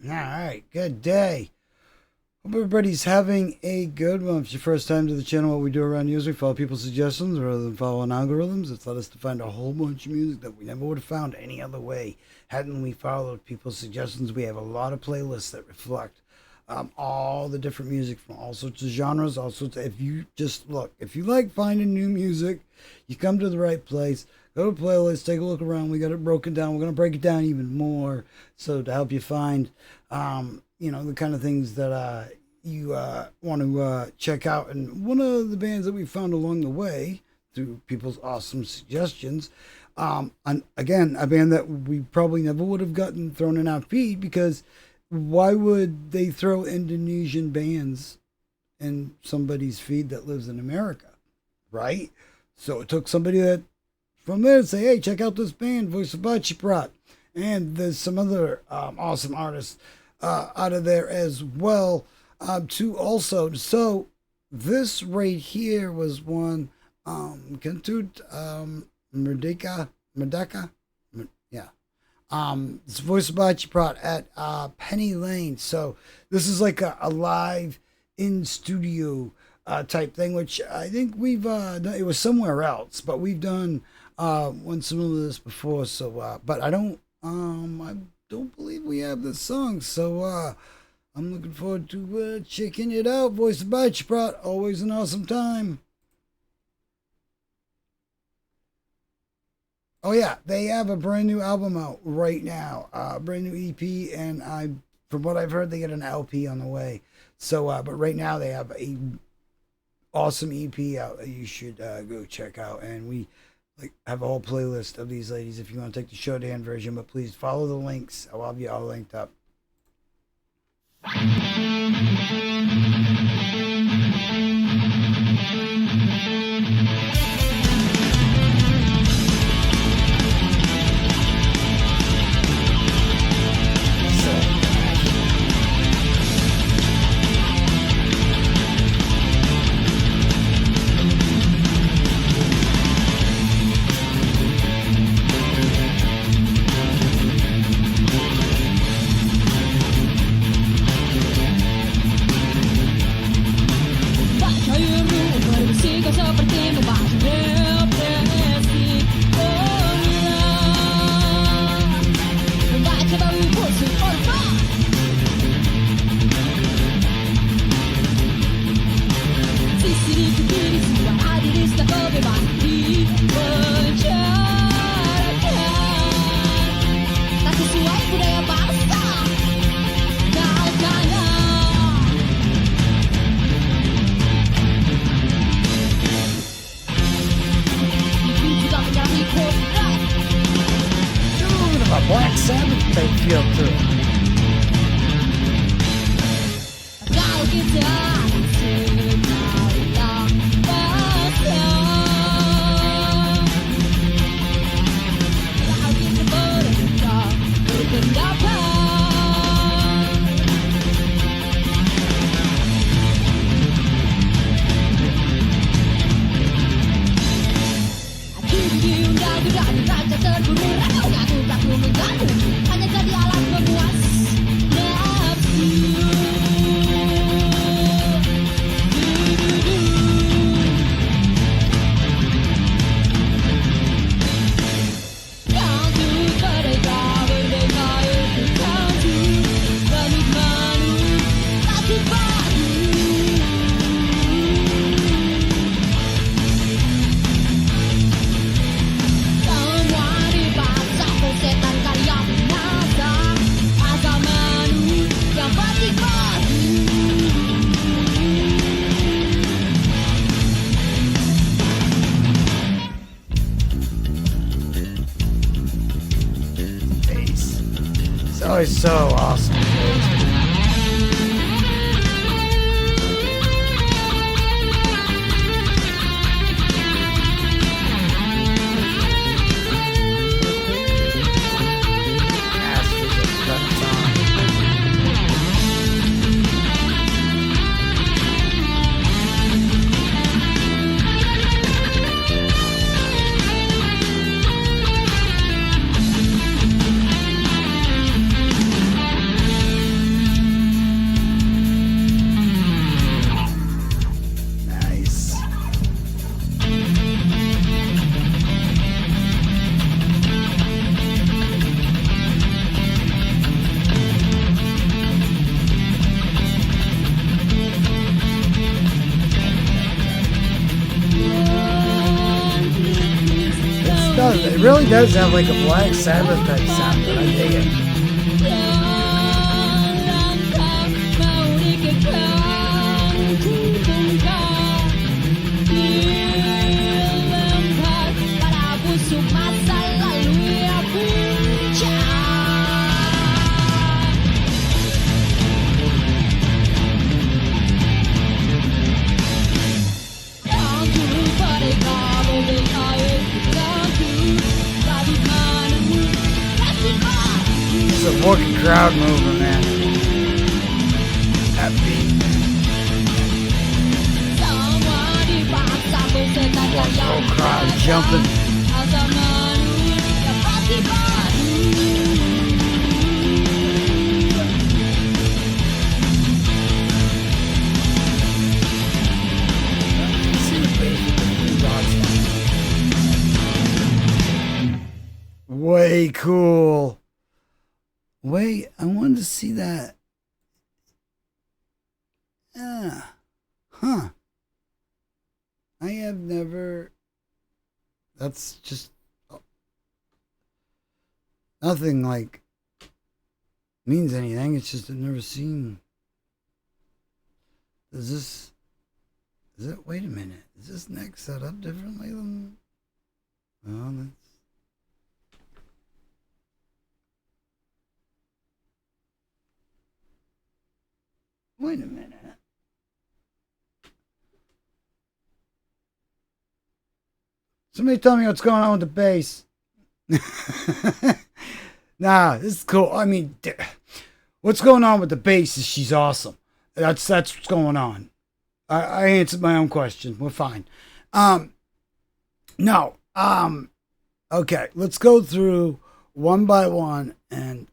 All right, good day. Hope everybody's having a good one. If it's your first time to the channel, what we do around music, follow people's suggestions rather than following algorithms. It's led us to find a whole bunch of music that we never would have found any other way. Hadn't we followed people's suggestions, we have a lot of playlists that reflect all the different music from all sorts of genres, all sorts of, if you just look, if you like finding new music, you come to the right place. Go to playlists, take a look around. We got it broken down. We're going to break it down even more so to help you find, the kind of things that you want to check out. And one of the bands that we found along the way through people's awesome suggestions, and again, a band that we probably never would have gotten thrown in our feed, because why would they throw Indonesian bands in somebody's feed that lives in America, right? So it took somebody that from there to say, hey, check out this band, Voice of BACEPROT. And there's some other awesome artists out of there as well, too, also. So this right here was one, Kentut Merdeka, yeah. It's Voice of BACEPROT at Penny Lane. So this is like a live in studio type thing, which I think we've done. It was somewhere else, but we've done one similar to this before. So but I don't believe we have this song, so I'm looking forward to checking it out. Voice of BACEPROT, always an awesome time. Oh yeah, they have a brand new album out right now, brand new EP, and from what I've heard, they get an LP on the way. So but right now they have a awesome EP out that you should go check out. And we have a whole playlist of these ladies if you want to take the shorthand version, but please follow the links. I'll have you all linked up. Black Sabbath type feel to it. It's always so awesome. does have like a Black Sabbath type sound, but I dig it. It's a working crowd mover, man. That beat. Watch the whole crowd jumping. Way cool. Wait, I wanted to see that. Huh. I have never. That's just nothing like means anything. It's just I've never seen. Is it? Wait a minute. Is this neck set up differently than? Oh, that's. Wait a minute. Somebody tell me what's going on with the bass. Nah, this is cool. I mean, what's going on with the bass is she's awesome. That's what's going on. I answered my own question. We're fine. No. Okay, let's go through one by one and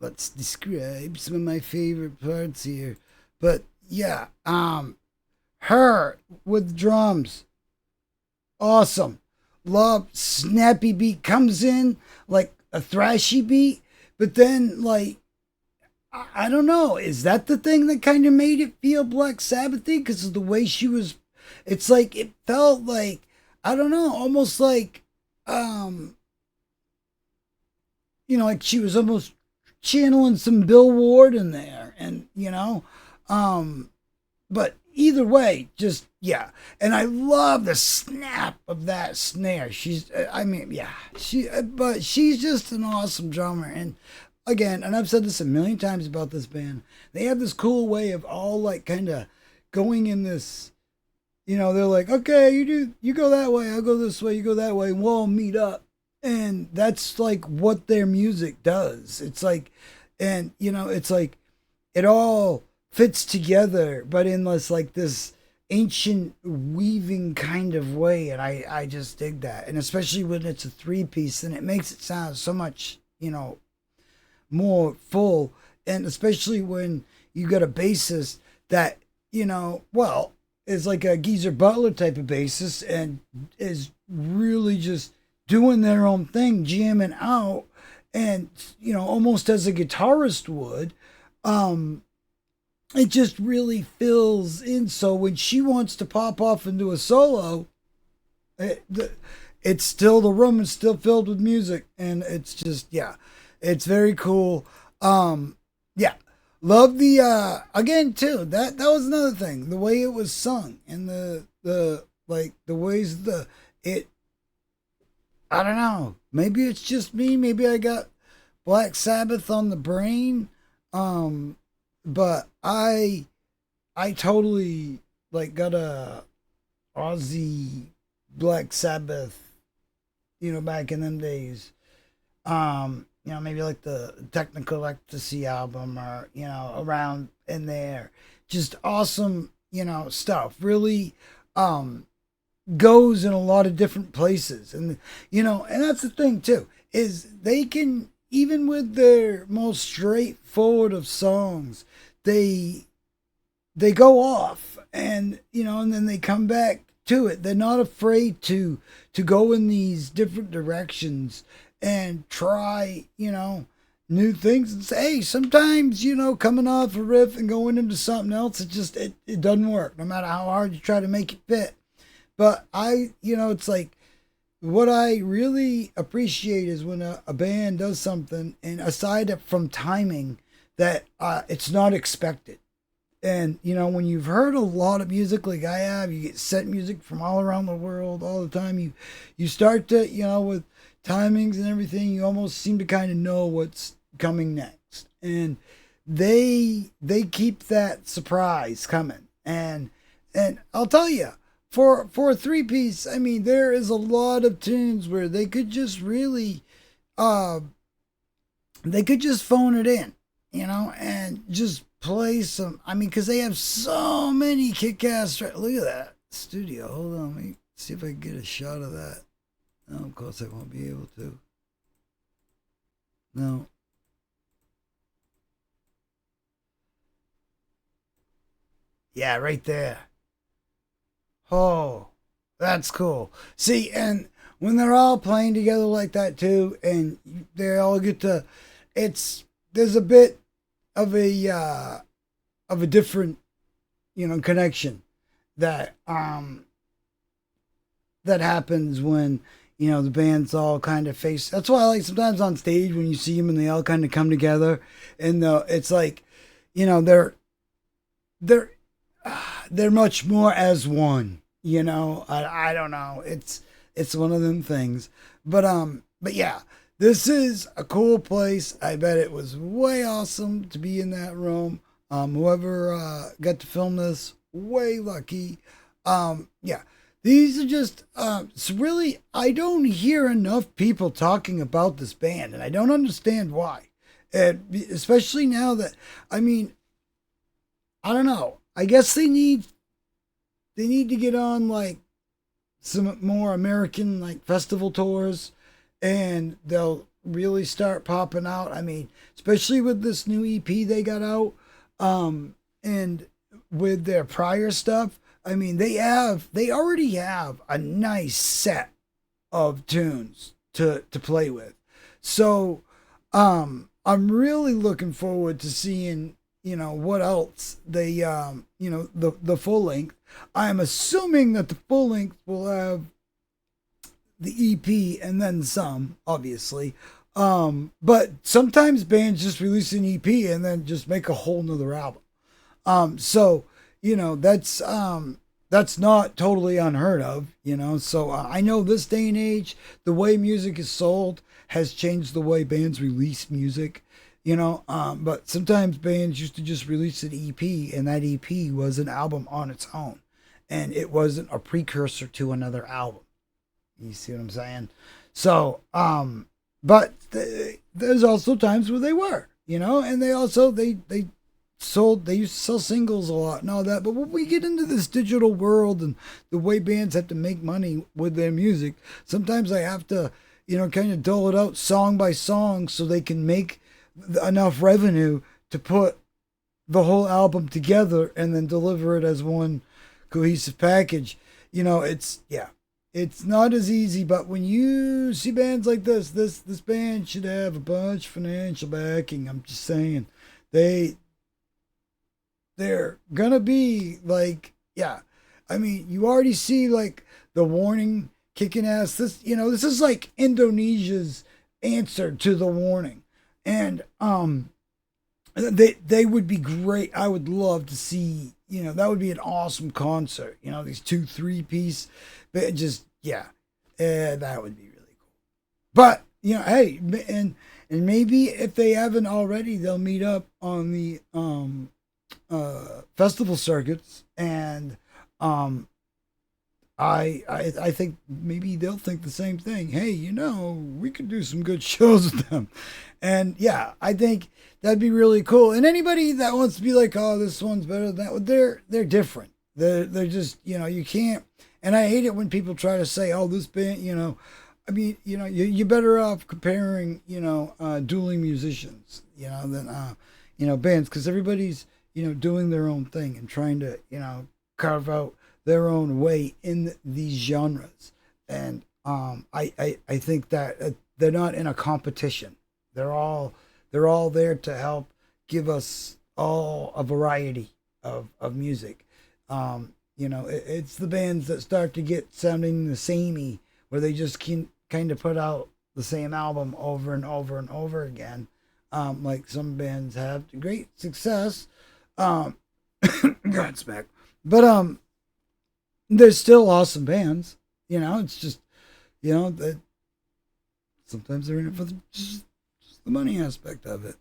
let's describe some of my favorite parts here. But yeah, her with drums, awesome. Love snappy beat, comes in like a thrashy beat, but then like I don't know, is that the thing that kind of made it feel Black Sabbathy? Because of the way she was, it's like it felt like I don't know, almost like like she was almost channeling some Bill Ward in there, and but either way, just yeah. And I love the snap of that snare. But she's just an awesome drummer. And again, and I've said this a million times about this band, they have this cool way of all like kind of going in this, they're like, okay, you go that way, I'll go this way, you go that way, and we'll all meet up. And that's like what their music does. It's like, and it's like it all fits together, but in this ancient weaving kind of way, and I just dig that. And especially when it's a 3-piece, and it makes it sound so much more full. And especially when you got a bassist that is like a Geezer Butler type of bassist and is really just doing their own thing, jamming out, and almost as a guitarist would. It just really fills in. So when she wants to pop off and do a solo, it's still, the room is still filled with music, and it's just, yeah, it's very cool. Yeah, love the again too. That was another thing, the way it was sung, and the ways it. I don't know. Maybe it's just me. Maybe I got Black Sabbath on the brain. But I totally got a Aussie Black Sabbath, back in them days. Maybe like the Technical Ecstasy album, or around in there. Just awesome, stuff. Really goes in a lot of different places. And and that's the thing too, is they can, even with their most straightforward of songs, they go off, and and then they come back to it. They're not afraid to go in these different directions and try new things, and say, hey, sometimes coming off a riff and going into something else, it doesn't work, no matter how hard you try to make it fit. But it's like what I really appreciate is when a band does something, and aside from timing, that it's not expected. And when you've heard a lot of music like I have, you get set music from all around the world all the time. You start to with timings and everything, you almost seem to kind of know what's coming next, and they keep that surprise coming. And I'll tell you, for a three piece, I mean, there is a lot of tunes where they could just really, uh, they could just phone it in, and just play some. I mean, because they have so many kick-ass. Look at that studio. Hold on, let me see if I can get a shot of that. No, of course I won't be able to. No. Yeah, right there. Oh, that's cool. See, and when they're all playing together like that too, and they all get to, it's there's a bit of a different connection that that happens when the bands all kind of face. That's why I like sometimes on stage when you see them and they all kind of come together, and it's like they're they're much more as one. I don't know. It's one of them things. But yeah, this is a cool place. I bet it was way awesome to be in that room. Whoever got to film this, way lucky. Yeah, these are just it's really, I don't hear enough people talking about this band, and I don't understand why. And especially now that, I mean, I don't know. I guess they need to get on like some more American like festival tours, and they'll really start popping out. I mean, especially with this new EP they got out, and with their prior stuff. I mean, they already have a nice set of tunes to play with. So, I'm really looking forward to seeing what else they the full length. I'm assuming that the full length will have the EP and then some, obviously. But sometimes bands just release an EP and then just make a whole nother album. So that's not totally unheard of. So I know this day and age, the way music is sold has changed the way bands release music. But sometimes bands used to just release an EP, and that EP was an album on its own, and it wasn't a precursor to another album. You see what I'm saying? So, but there's also times where they were, and they also they used to sell singles a lot and all that. But when we get into this digital world and the way bands have to make money with their music, sometimes they have to, kind of dole it out song by song so they can make enough revenue to put the whole album together and then deliver it as one cohesive package. It's not as easy. But when you see bands like this band should have a bunch of financial backing. I'm just saying, they're gonna be like, yeah. I mean, you already see like the Warning kicking ass. This is like Indonesia's answer to the Warning, and they would be great. I would love to see. That would be an awesome concert. These 2 3 piece, but just yeah, that would be really cool. But hey, and maybe if they haven't already, they'll meet up on the festival circuits, and I think maybe they'll think the same thing. Hey, we could do some good shows with them, and yeah, I think that'd be really cool. And anybody that wants to be like, oh, this one's better than that, they're different. They're just you can't. And I hate it when people try to say, oh, this band, I mean, you're better off comparing, dueling musicians, than bands, because everybody's doing their own thing and trying to carve out their own way in these genres. And I think that they're not in a competition. They're all there to help give us all a variety of music. It's the bands that start to get sounding the samey where they just kind of put out the same album over and over and over again, like some bands have. Great success. Godsmack. But there's still awesome bands. It's just that sometimes they're in it for just the money aspect of it.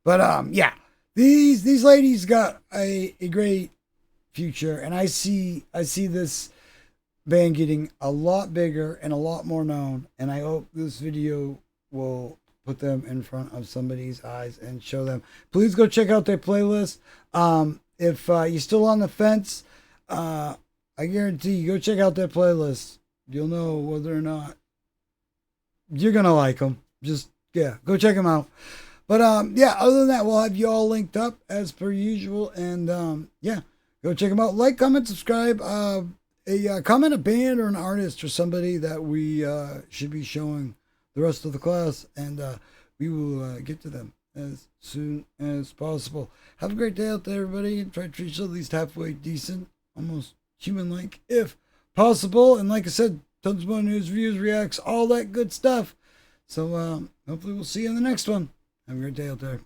But yeah, these ladies got a great future, and I see this band getting a lot bigger and a lot more known, and I hope this video will put them in front of somebody's eyes and show them. Please go check out their playlist. If you're still on the fence, I guarantee you, go check out their playlist. You'll know whether or not you're gonna like them. Just go check them out. But yeah, other than that, we'll have you all linked up as per usual, and yeah, go check them out. Like, comment, subscribe. Comment a band or an artist or somebody that we should be showing the rest of the class, and we will get to them as soon as possible. Have a great day out there, everybody, and try to treat you at least halfway decent, almost human-like, if possible. And like I said, tons more news, reviews, reacts, all that good stuff. So hopefully we'll see you in the next one. Have a great day out there.